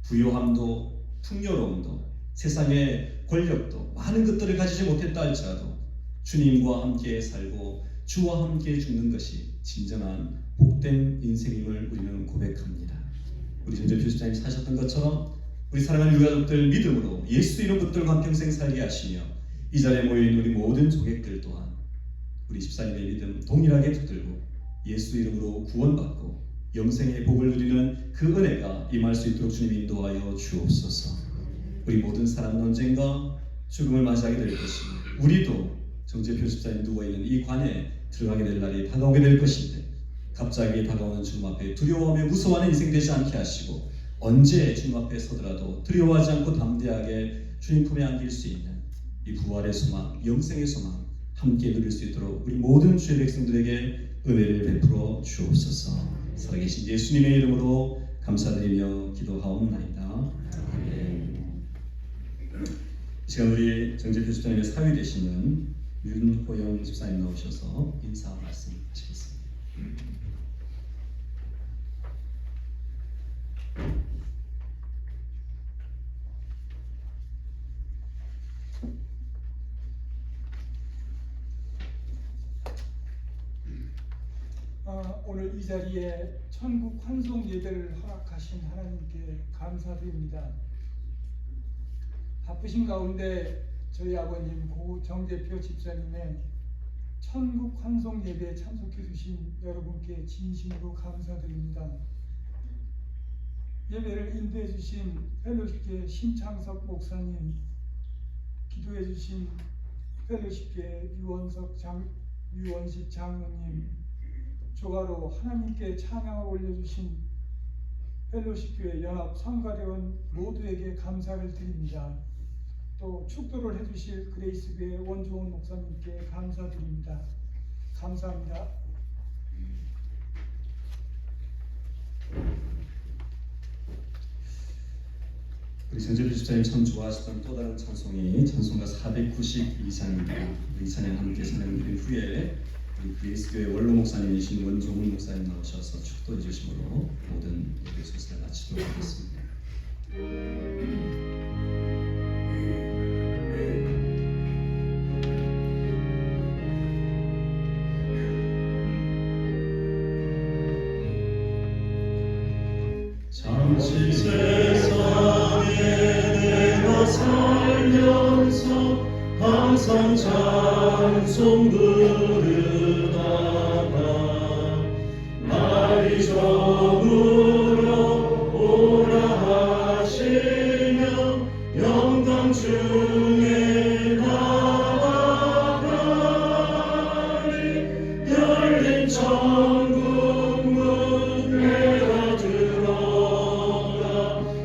부요함도 풍요로움도 세상의 권력도 많은 것들을 가지지 못했다 할지라도 주님과 함께 살고 주와 함께 죽는 것이 진정한 복된 인생임을 우리는 고백합니다. 우리 정재표 집사님 사셨던 것처럼 우리 사랑하는 유가족들 믿음으로 예수 이름 붙들고 한평생 살게 하시며 이 자리에 모여있는 우리 모든 조객들 또한 우리 집사님의 믿음 동일하게 붙들고 예수 이름으로 구원받고 영생의 복을 누리는 그 은혜가 임할 수 있도록 주님 인도하여 주옵소서. 우리 모든 사람은 언젠가 죽음을 맞이하게 될 것이고 우리도 정재표 집사님 누워있는 이 관에 들어가게 될 날이 다가오게 될 것인데 갑자기 다가오는 주님 앞에 두려워하며 무서워하는 인생 되지 않게 하시고 언제 주님 앞에 서더라도 두려워하지 않고 담대하게 주님 품에 안길 수 있는 이 부활의 소망, 영생의 소망 함께 누릴 수 있도록 우리 모든 주의 백성들에게 은혜를 베풀어 주옵소서. 살아계신 예수님의 이름으로 감사드리며 기도하옵나이다. 아멘. 이 시간 우리 정재표 집사님의 사위 되시는 윤호영 집사님 나오셔서 인사 말씀하시겠습니다. 오늘 이 자리에 천국 환송 예배를 허락하신 하나님께 감사드립니다. 바쁘신 가운데 저희 아버님 고 정재표 집사님의 천국 환송 예배에 참석해 주신 여러분께 진심으로 감사드립니다. 예배를 인도해 주신 펠로십교회 신창석 목사님, 기도해 주신 펠로십교회 유원식 장로님, 조가로 하나님께 찬양을 올려주신 펠로십교회 연합 성가대원 모두에게 감사를 드립니다. 또 축도를 해주실 그레이스교회 원종훈 목사님께 감사드립니다. 감사합니다. 우리 정재표 집사님 참 좋아하시던 또 다른 찬송이 찬송가 492장입니다. 이 찬양 함께 찬양 드린 후에 우리 그리스교회 원로 목사님이신 원종훈 목사님 나오셔서 축도해 주심으로 모든 예배 소식을 마치도록 하겠습니다. 잠시 세상에 내가 살면서 항상 찬송 부르다가 날이 저물어 오라 하시며 영광 중에 나아가니 열린 천국 문 내가 들어가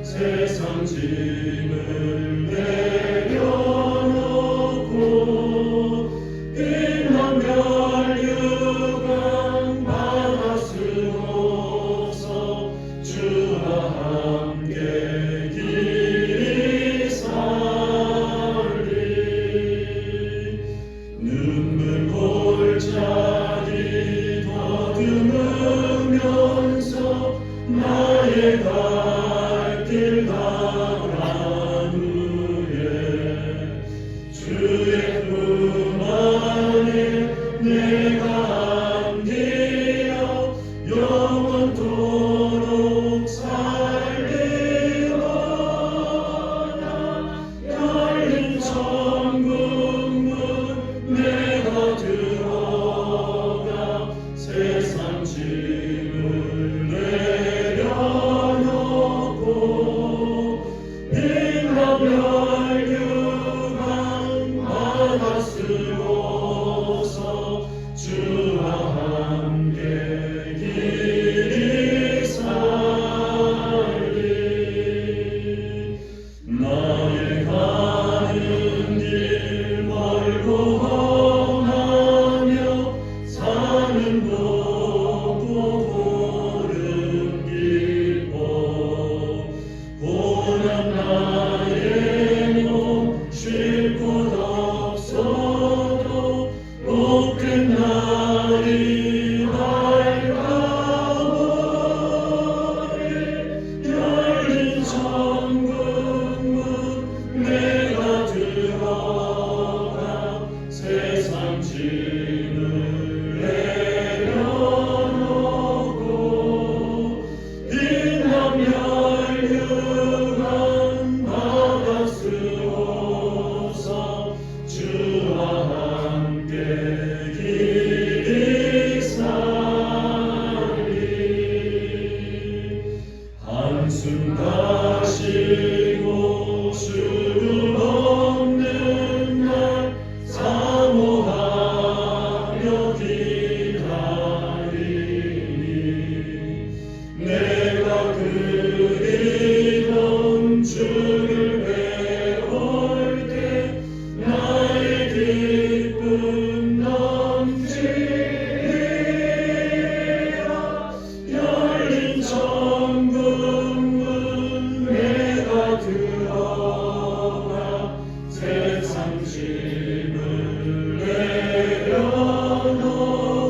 세상 짐을 내려놓고 빛난 멸류관 받았으로서 주와 함께 길이 살리 혈육안마다 쓰고서 주와 함께 길이 살리 나의 가는 길 멀고 험하며 사는 곳고 고른 길고 고난 나의 몸 쉴 곳 없어도 복된 날이 밝아오리 열린 천국 문 내가 들어가 세상 짐을 내려놓고 빛남 혈육안마다 쓰고서 주와 함께 길이 살리 한숨 가시고 주름 없는 날 사모하며 기다리니 내가 그리던 주를 배울 때 나의 기쁨 넘치리라 열린 천국 문 내가 들어가 세상 짐을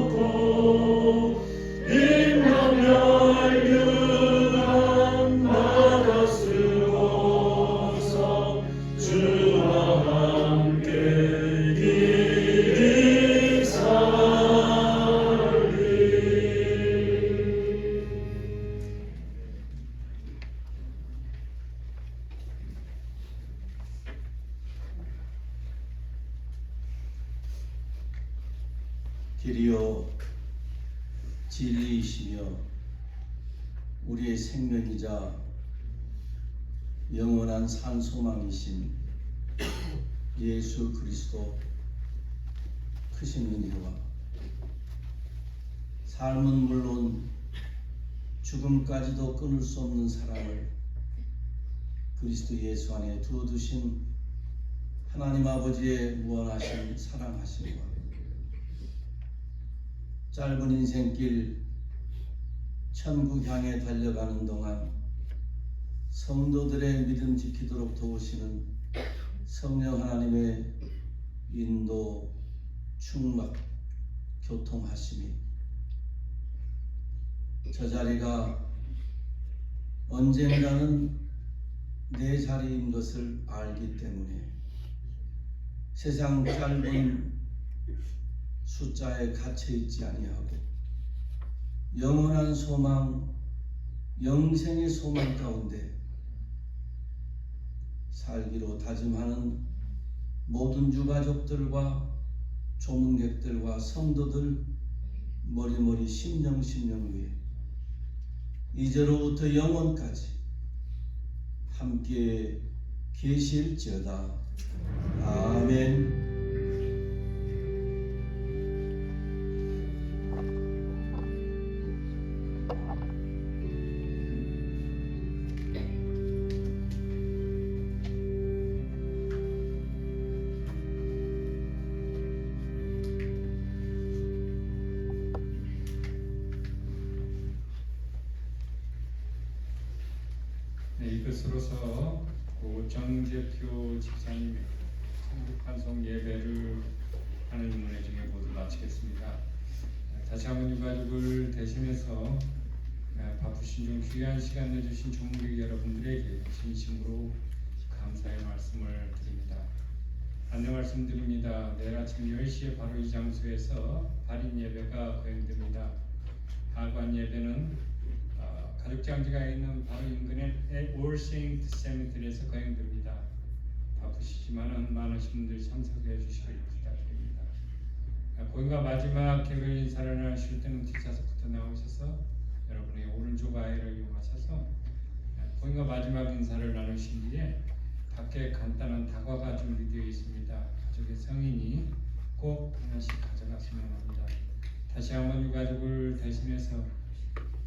내려놓고 빛남 혈육안마다 쓰고서 주와 함께 길이 살리 길이요 진리이시며 우리의 생명이자 영원한 산 소망이신 예수 그리스도 크신 은혜와 삶은 물론 죽음까지도 끊을 수 없는 사랑을 그리스도 예수 안에 두어두신 하나님 아버지의 무한하신 사랑하심과 짧은 인생길 천국 향해 달려가는 동안 성도들의 믿음 지키도록 도우시는 성령 하나님의 인도, 충막, 교통하심이 저 자리가 언젠가는 내 자리인 것을 알기 때문에 세상 짧은 숫자에 갇혀 있지 아니하고 영원한 소망, 영생의 소망 가운데 살기로 다짐하는 모든 유가족들과 조문객들과 성도들 머리머리 심령 위에 이제로부터 영원까지 함께 계실지어다. 아멘. 이것으로서 정재표 집사님의 천국환송 예배를 하는 문회 중에 모두 마치겠습니다. 다시 한번 유가족을 대신해서 바쁘신 중 귀한 시간 내주신 조문객 여러분들에게 진심으로 감사의 말씀을 드립니다. 안내 말씀드립니다. 내일 아침 10시에 바로 이 장소에서 발인 예배가 거행됩니다. 하관 예배는 가족장지가 있는 바로 인근의 올 세인트 세미터리에서 거행됩니다. 바쁘시지만은 많으신 분들이 참석해 주시길 부탁드립니다. 고인과 마지막 개별 인사를 하실 때는 뒷좌석부터 나오셔서 여러분의 오른쪽 아이를 이용하셔서 고인과 마지막 인사를 나누신 뒤에 밖에 간단한 다과가 준비되어 있습니다. 가족의 성인이 꼭 하나씩 가져갔으면 합니다. 다시 한번 유가족을 대신해서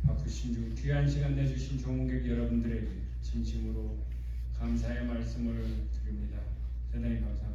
바쁘신 중 귀한 시간 내주신 조문객 여러분들에게 진심으로 감사의 말씀을 드립니다. 대단히 감사합니다.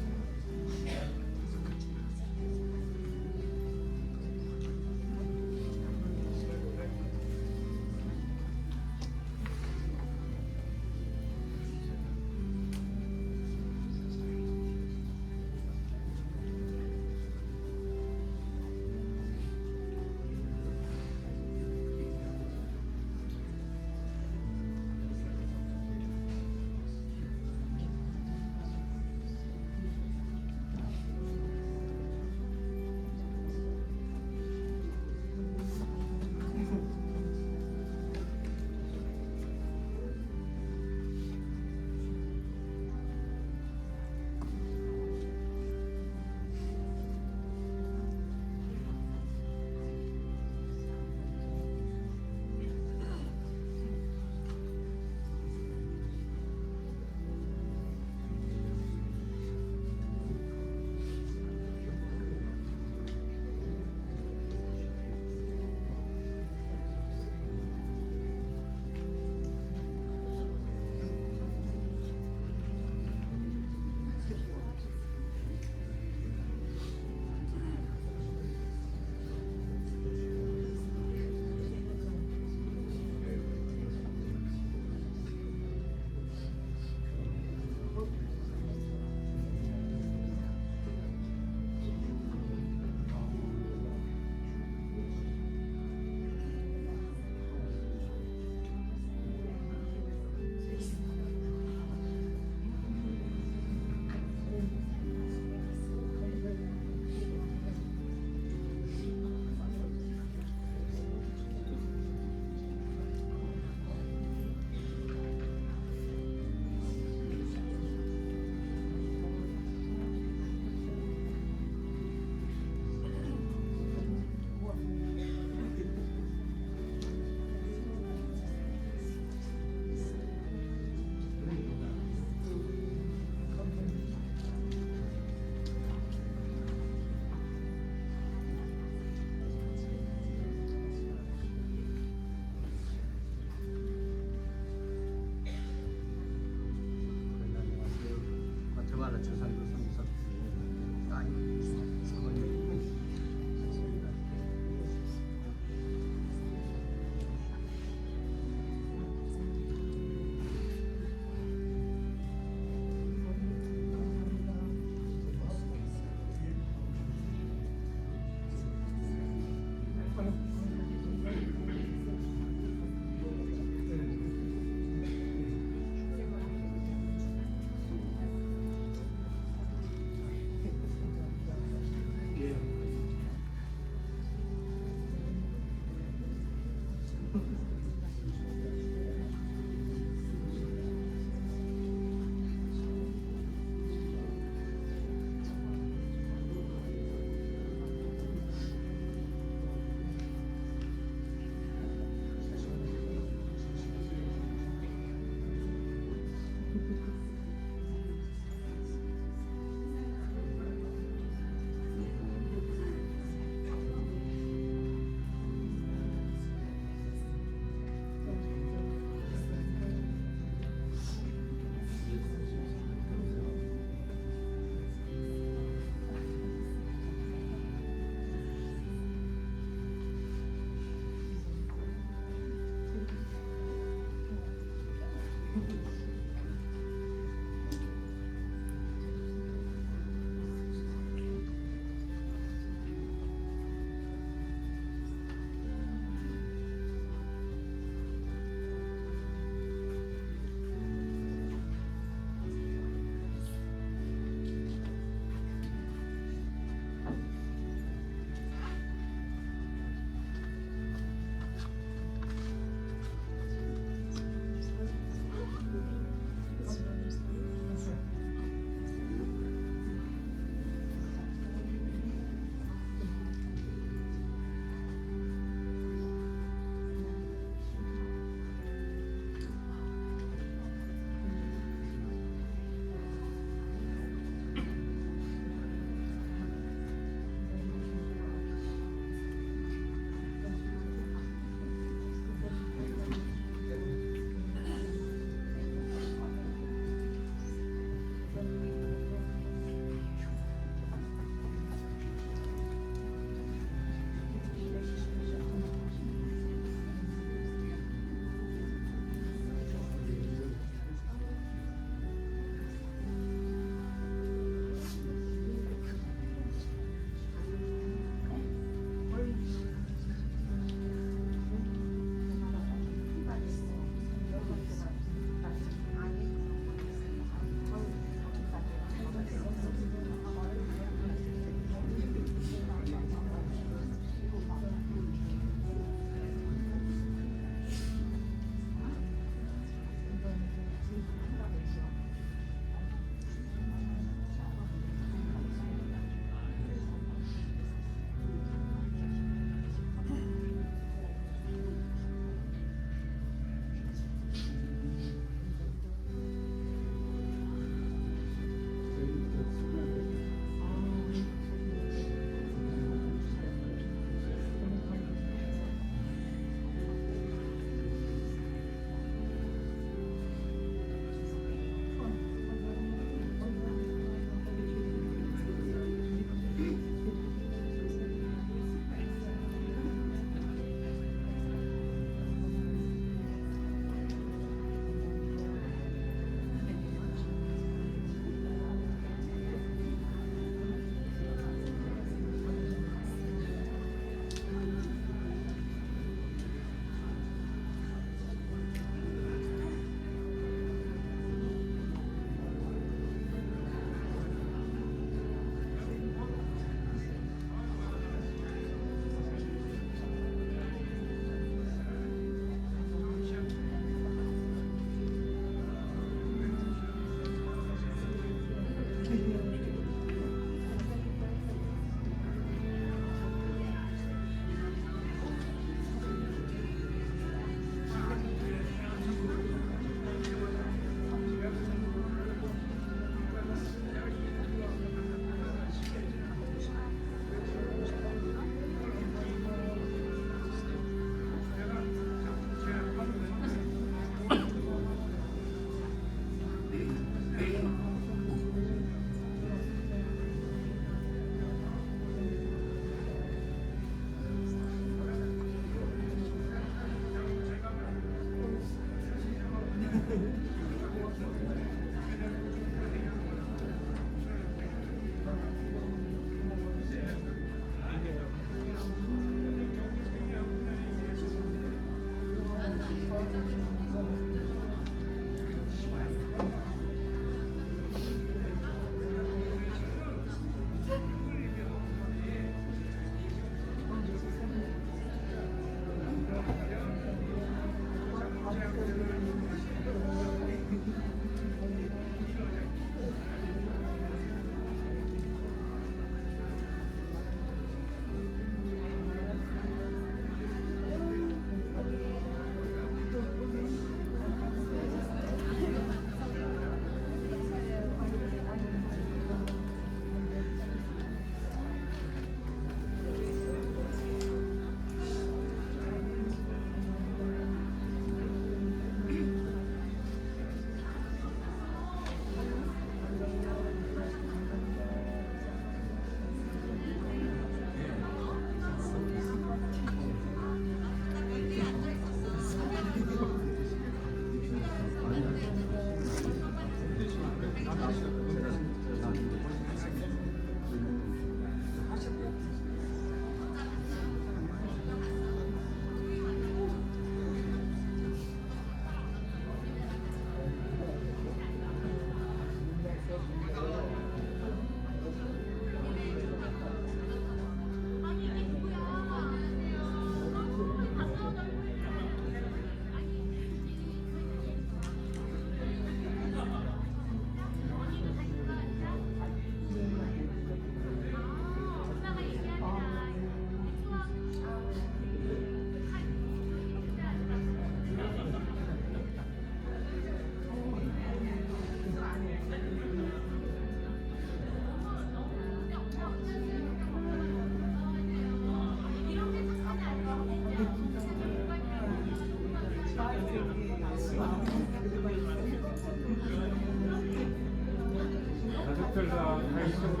가족들 다 있어도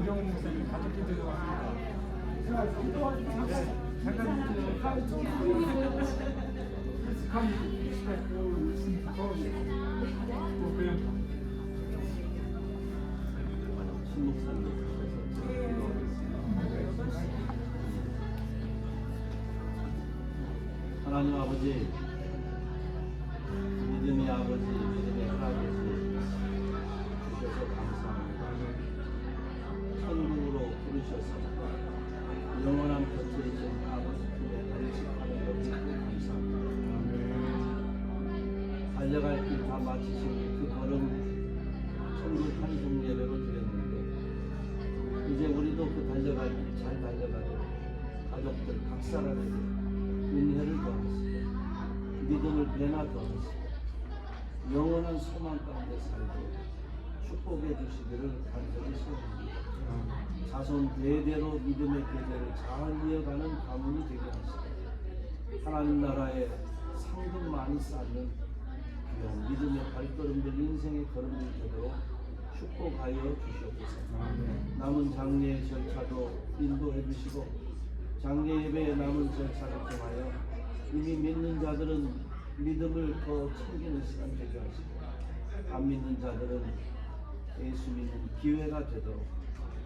우정 목사님 가족들 들어왔습니다. 잠깐 하나님 아버지, 믿음의 아버지, 믿음의 할아버지 주셔서 감사합니다. 천국으로 부르셔서 영원한 곁에 있는 아버지 품에 안식하는 여러분 감사합니다. 달려갈 길 다 마치신 그 걸음 천국 한송 예배로 드렸는데 이제 우리도 그 달려갈 길 잘 달려가도록 가족들 각 사람에게 은혜를 더하시고 믿음을 배나 더하시고 영원한 소망 가운데 살도록 축복해 주시기를 간절히 소원합니다. 자손 대대로 믿음의 계절을 잘 이어가는 가문이 되게 하시고 하나님 나라에 상금 많이 쌓는 귀한 믿음의 발걸음들 인생의 걸음들 되도록 축복하여 주시옵소서. 남은 장례 절차도 인도해 주시고 장례 예배에 남은 절차를 통하여 이미 믿는 자들은 믿음을 더 챙기는 시간 되게 하시고 안 믿는 자들은 예수 믿는 기회가 되도록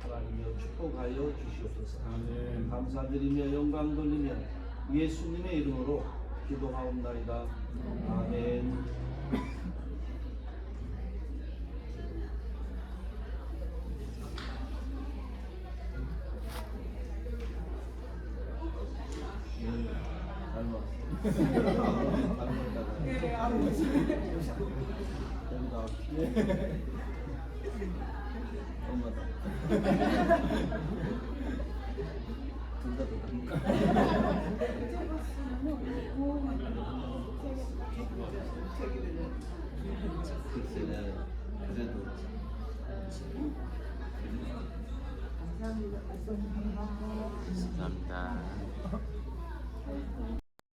하나님여 축복하여 주시옵소서. 감사드리며 영광 돌리며 예수님의 이름으로 기도하옵나이다. 아멘. 감사합니다.